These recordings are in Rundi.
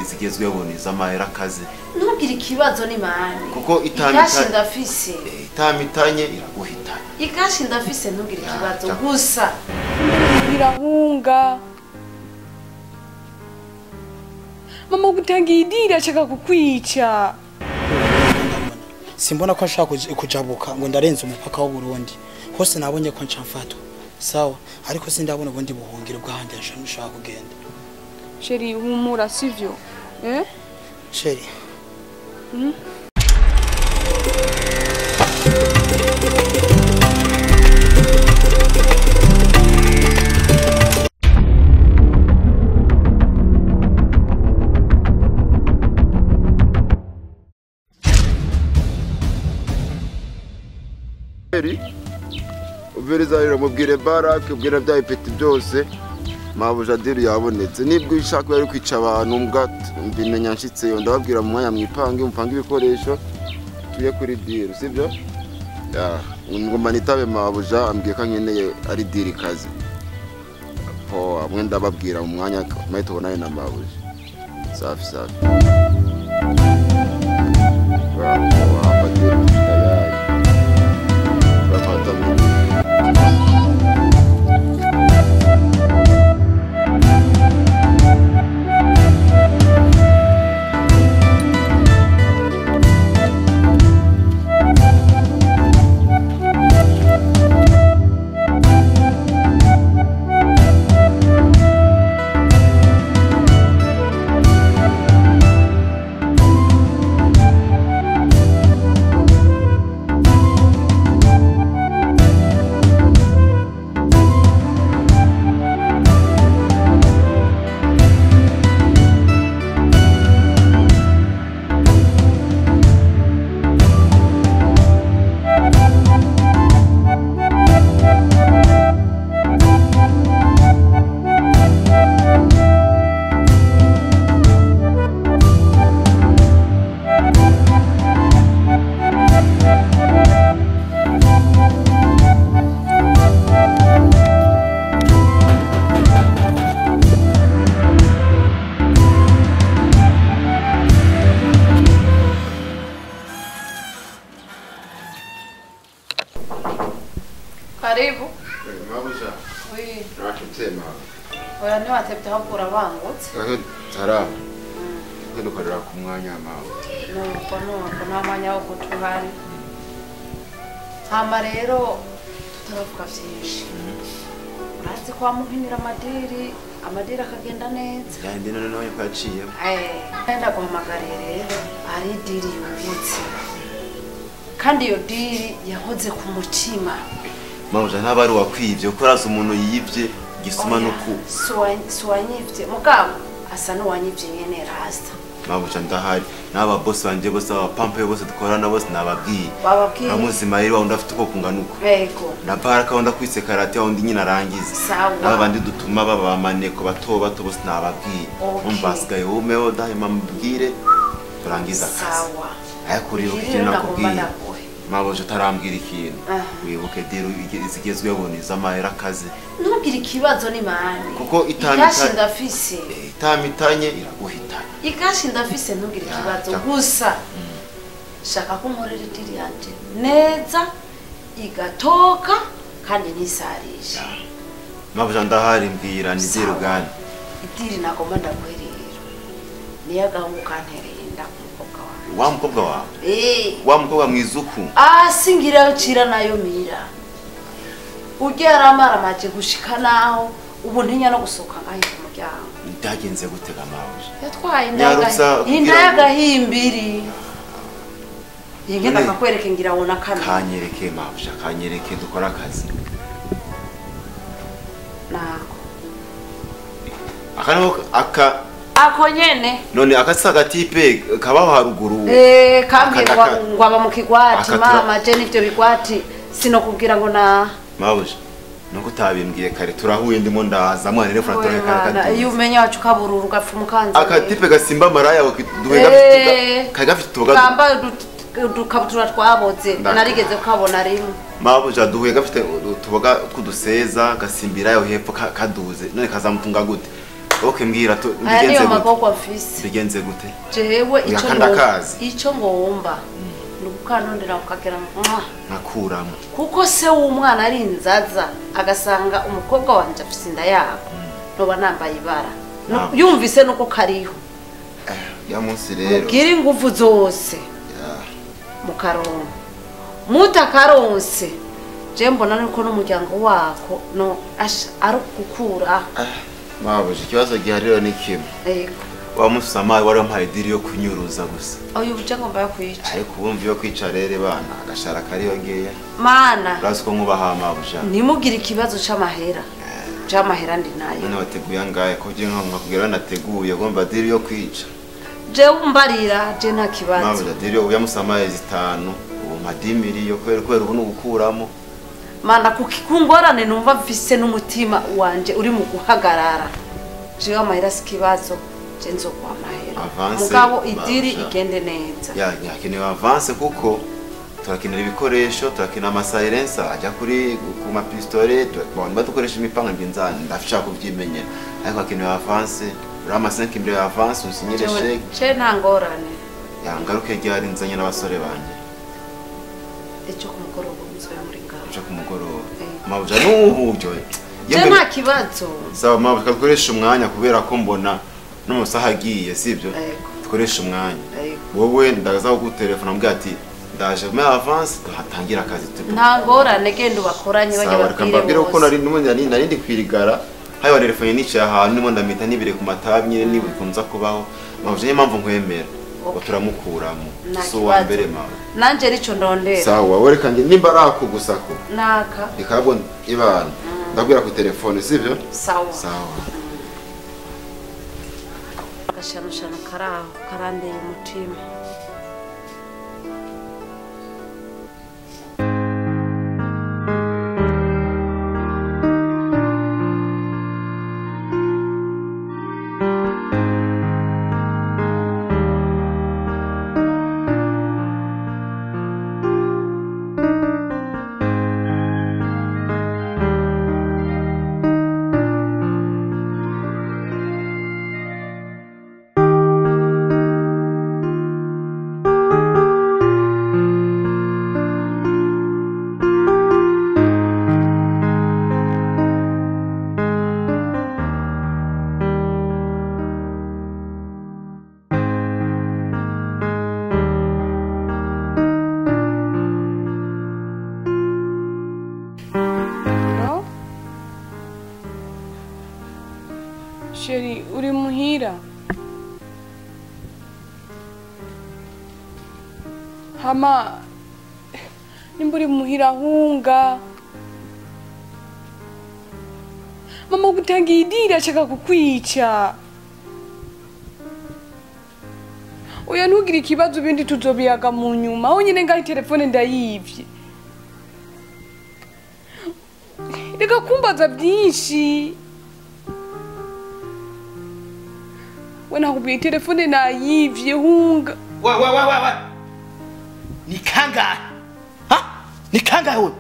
zigezweho ni z'amahera akazi ntugire ikibazo ni mani kuko ikashi ndafise itamitanye iraguhitana ikashi ndafise ntugire ikibazo gusa birahunga mama gutangiye idiri ashaka kukwica simbona ko nshaka kujabuka ngo ndarenze umupaka w'u Burundi hose nabonye ko ncamfatwa sawa ariko sindabona ubundi buhungiro bwahandi nshaka kugenda Sheri humura sivyo Sheri Uverizarira mubwire barake ubwira bya ipeti byose mabuja diri yabonetse nibwo ishaka yari kwica abantu mbwa mbimenya nshitse yo ndababwira mu mwanya mwipange umpange ibikoresho tuye kuri diri sibyo ngomba nitabe mabuja ambwiye ko nkeneye ari diri kazi po amwe ndababwira mu mwanya maze tubonane na mabuja safi safi Karibu. Mabuja. Oui. Nakitema. Oya ni watebye aho kura bangutse. Tara. Ndukorera ku mwanya mawe. Nuko nta mwanya wo gutuhari. Hama rero turavuga byinshi. Urazi ko wamuhinira amadiri akagenda neza. yandi none nawe kwaciye Enda guhamagariye rero ari diri yubutse. Kandi iyo diri yahoze ku mutima. mabuja ntabari wakwivye uko raza umuntu yivye gisuma nuko Suwanyivye mugabo asa n'uwanyivye nyene rasta. mabuja ndahari n'aba boss banje bose aba pampe bose dukorana bose nababwiye namuzima rero wanda afite uko kunganuko yego na baraka wanda kwise karate wundi nyina arangiza sawa abandi dutuma baba maneko bato bose nababwiye umbasigaye umeo dahima mbwire turangiza akazi sawa ayakuri ukiri nakubwiye mabuja tarambwira ikintu wibuke dero zigezweho ni z'amahera akazi ntugire ikibazo ni mani kuko ikashi ndafise itamitanye iraguhitana ikashi ndafise ntugire ikibazo gusa shaka ko nkorera idiri yanje neza igatoka kandi nisarisha mabuja ndahari mbwira ni dero gani idiri nagomba ndakwerera niyo gahungu kantereye wa mukobwa wawe wa mukobwa mwizuku singira ucira nayo mira ugera amara maje gushika naho ubu ntinya no gusoka ngaho mu muryango ndagenze gutega mabuja yatwaye indaga himbiri yengenda kakwereke ngira wona kana kanyereke mabuja kanyereke dukora akazi nako ako nyene none akasaga tipe kabaho haruguru kambirwa ngo aba mu kigwati mama je nivyo bigwati sinokubwira ngo na mabuja nuko utabimbwiye kare turahuye ndimo ndaza mwana rero fratora kare iyo umenya wacu kabururu gapfa mukanza akatipe gasimba maraya duhe gafite kagafite tubaga kamba dukabutura twaboze narigeze ukabona rimwe mabuja duhe gafite tubaga kuduseza gasimbira yo hepfo kaduze none kazamutunga gute Okay mbwira to bigenze gute magoko mfise bigenze gute jewe ico ngomba nukukanondera ukagera nakuramo kuko se w'umwana ari inzaza agasanga umukobwa wanje afise inda yabo noba nambaye ibara yumvise nuko kariho ya munsi rero mugira ingufu zose mukaronka mutakaronse je mbona nuko n'umuryango wako no ari gukura mabuja ikibazo gihariro ni kimwe yego wa musamaye wari mpaye diri yo kunyuruza gusa oyo buje ngomba yakwica ariko ubumva yo kwica rere bana agashara kariyo ngeya mana urazi ko nkubaha mabuja nimugira ikibazo c'amahera c'amahera ndi nayo none wateguye ngaye ko je nkakubwira nateguye gomba diri yo kwica je umbarira je nta kibazo mabuja diri yo yamusamaye 5 ubu madimiri yo kwera ubu nugukuramo mana kukikungorane numva mfise n'umutima wanje uri mu guhagarara je amahera sikibazo je nzokwa amahera mugabo idiri igende neza yakenewe avance kuko turakenera ibikoresho turakena amasayirensa ajya kuri ku mapistole tubona dukoresha imipanga mbinzani ndashaka kubyimenyera ariko hakenewe avance rama 5 imbere ya avance usinyire che nta ngorane yangaruke ryari nzanye n'abasore banje ejo kumugoroba muzwe muri ngaro ejo kumugoroba mabuja n'uburyo je nta kibazo sawa mabuja dukoresha umwanya kubera ko mbona n'umusaha agiye sibyo dukoresha umwanya wowe ndaza kugutelefona mbwa ati ndaje mu avance tuhatangira akazi tuko nta ngorane genda bakoranye bajya bakambabwira uko nari ndi kwirigara hayo telefone nicaye ahantu nimo ndamita nibire ku matabi nyine niba ikunza kubaho mabuja impamvu nkwemera ngo turamukuramo so wa mbere mawe nanje rico ndondera sawa wereka nge nimba arako gusako naka ikabwo ibana ndabwira ku telefone sivyo sawa sawa gashano karaho karandeye umutima Sheri, uri muhira? Hama, nimba uri muhira hunga. Mama gutangiye idiri ashaka kukwica. Oya ntugire ikibazo bindi tuzobiyaga mu nyuma. Aho nyine ngaho telefone ndayivye. Reka kumbaza byinshi. Wana kubye telefone nayivye hunga. Wa. Ni kangahe? Ha? Ni kangahe wewe?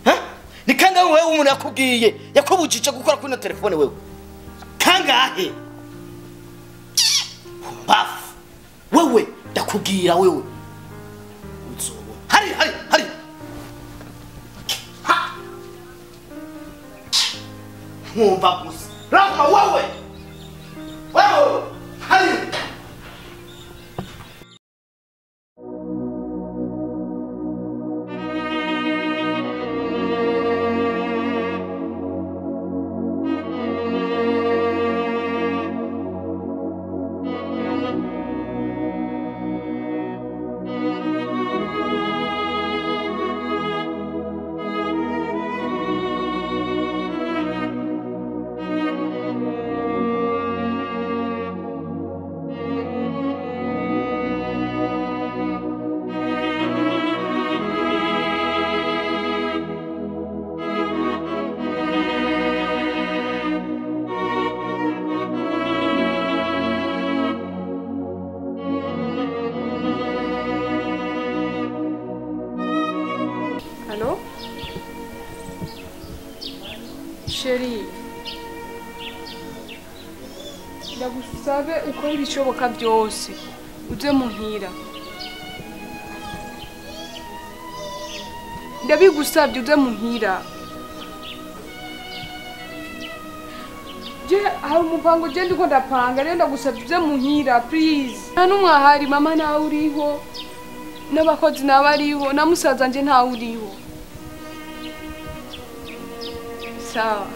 Ha? Ni kangahe wewe umuntu yakubwiye? Yakubujije gukora kuri na telefone wewe? Kangahe? Bafu. Wewe ndakubwira wewe. Uzobo. Hari. Ha. Mwumva gusa. Rama wewe. Wow! Hari! Allô? Chérie. ndagusabe ukora ibishoboka byose uze muhira ndabigusabye uze muhira je hari umupango je ndiko ndapanga rero ndagusabye uze muhira please nta n'umwe ahari mama nawe uriho n'abakozi nabariho na musaza nje ntawe uriho sawa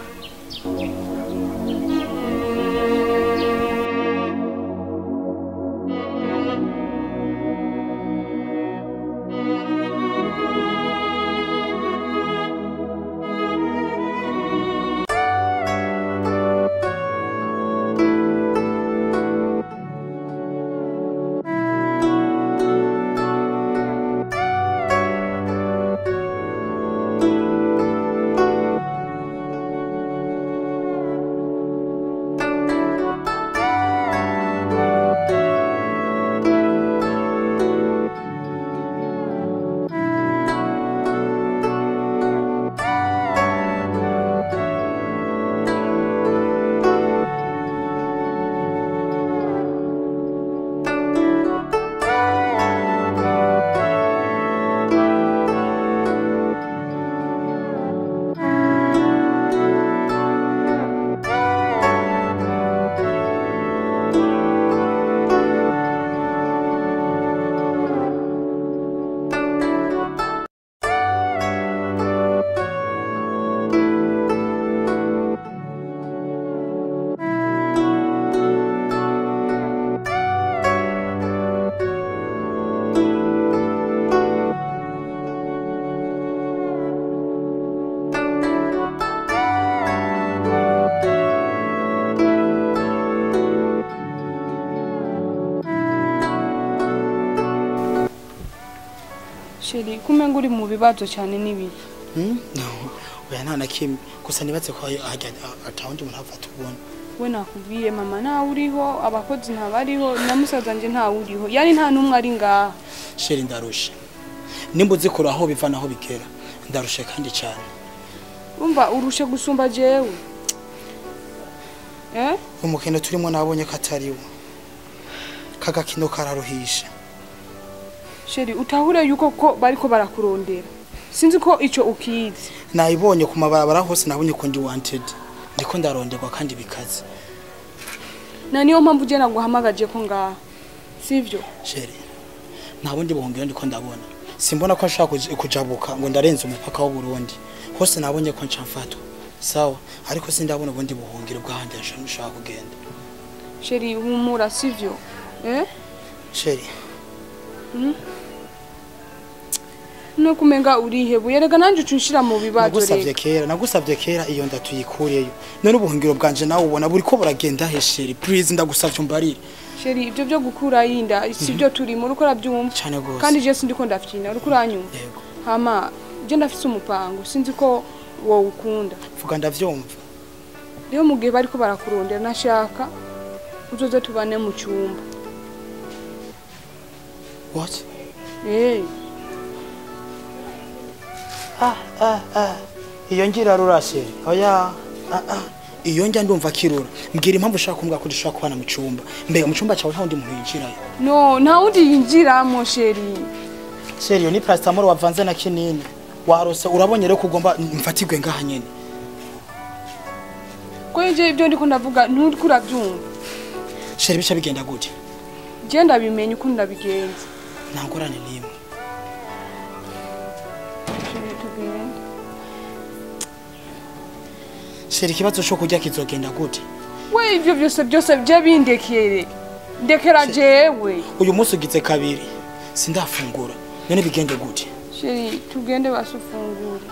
Sheri kumenga uri mu bibazo cyane nibiki no oya nta nakimwe gusa nibatse ko atawundi umuntu afata ubona we nakubwiye mama nawe uriho abakozi ntabariho na musaza nje ntawe uriho yani nta numwe ari ngaha Sheri ndarusha nimba uzikora aho biva naho bikera ndarusha kandi cyane umva urushe gusumba jewe umukino turimo nabonye ko atariwo kagakino kararuhisha Sheri utahure yuko ko bariko barakurondera sinzi ko ico ukizi nayibonye ku mabarabara hose nabonye ko ndi wanted ndiko ndaronderwa kandi bikaze na niyo mpamvu je naguhamagaje ko ngaha sivyo Sheri nabundi buhungiro ndiko ndabona simbona ko nshaka kujabuka ngo ndarenze umupaka w'u Burundi hose nabonye ko ncamfatwa sawa ariko sindabona ubundi buhungiro bwahandi nshaka kugenda Sheri humura sivyo Sheri no kumenga urihebuye rega nanje ucunshira mu bibazo rega nagusavye kera iyo ndatuyikureyo none ubuhungiro bwanje nawe ubona buri ko buragenda he Sheri please ndagusavye umbarire Sheri ibyo byo gukura yinda sibyo turimo uruko rabyumva kandi je sindiko ndafyina uruko uranyumva hama je ndafise umupango sinzi ko wowe ukunda vuga ndavyumva rero mu gihe bariko barakurondera nashaka uzoze tubane mu cyumba what iyo ngira rurasheri oya iyo njya ndumva kirura mbwira impamvu ushaka kumbwa ko dushaka kubana mu cyumba mbega mu cyumba cyawe nta wundi muntu yinjirayo no nta wundi yinjiramo Sheri Sheri ni paracetamol wavanze na kinini warose urabonye rero kugomba mfatirwe ngaha nyene ko nje ibyo ndiko ndavuga nturi kurabyumva Sheri bica bigenda gute je ndabimenye uko ndabigenza ntangorane nimwe Sheri kibazo cyo kurya kizogenda gute we ibyo byose bye bindekere ndekera jewe uyu munsi ugize kabiri sindafungura none bigende gute Sheri tugende basufungura